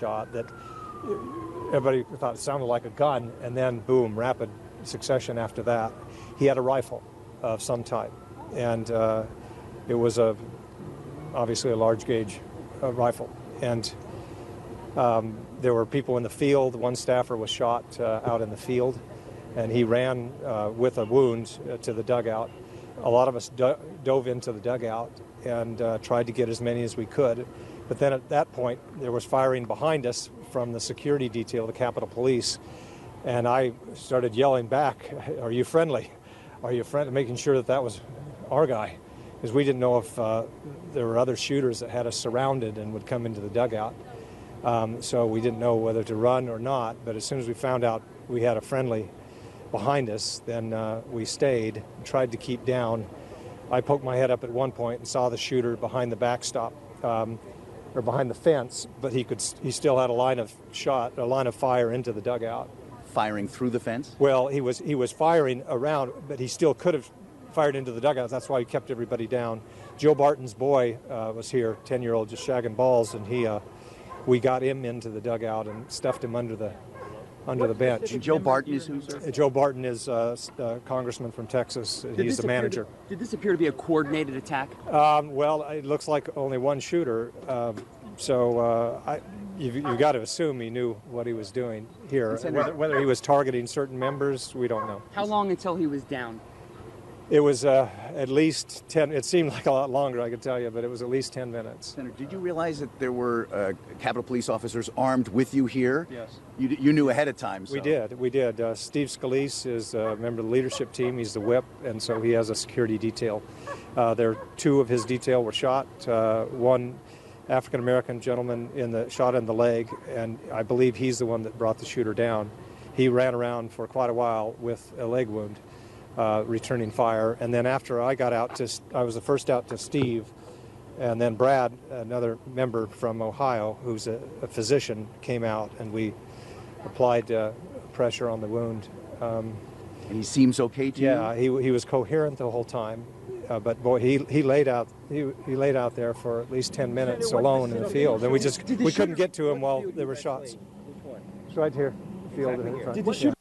shot that everybody thought it sounded like a gun, and then boom, rapid succession after that. He had a rifle of some type, and it was obviously a large gauge rifle. And there were people in the field. One staffer was shot out in the field, and he ran with a wound to the dugout. A lot of us dove into the dugout and tried to get as many as we could. But then at that point, there was firing behind us from the security detail, the Capitol Police, and I started yelling back, "Are you friendly? Are you friendly?" Making sure that that was our guy, because we didn't know if there were other shooters that had us surrounded and would come into the dugout. So we didn't know whether to run or not, but as soon as we found out we had a friendly behind us, then we stayed and tried to keep down. I poked my head up at one point and saw the shooter behind the backstop, or behind the fence, but he still had a line of fire into the dugout. Firing through the fence? Well, he was firing around, but he still could have fired into the dugout. That's why he kept everybody down. Joe Barton's boy was here, 10-year-old, just shagging balls, and we got him into the dugout and stuffed him under the bench. And Joe Barton is who, sir? Joe Barton is a congressman from Texas. He's the manager. Did this appear to be a coordinated attack? Well, it looks like only one shooter, so you've got to assume he knew what he was doing here. Whether he was targeting certain members, we don't know. How long until he was down? It was at least 10, it seemed like a lot longer, I could tell you, but it was at least 10 minutes. Senator, did you realize that there were Capitol Police officers armed with you here? Yes. You knew ahead of time, so. We did. Steve SCALISE is a member of the leadership team. He's the whip, and so he has a security detail. Two of his detail were shot. One African-American gentleman shot in the leg, and I believe he's the one that brought the shooter down. He ran around for quite a while with a leg wound. Returning fire, and then after I got out I was the first out to Steve, and then Brad, another member from Ohio who's a physician, came out, and we applied pressure on the wound. And he seems okay to you? Yeah, he was coherent the whole time, but boy, he laid out there for at least 10 minutes alone in the field, and we couldn't get to him while there were shots. It's right here, field in front.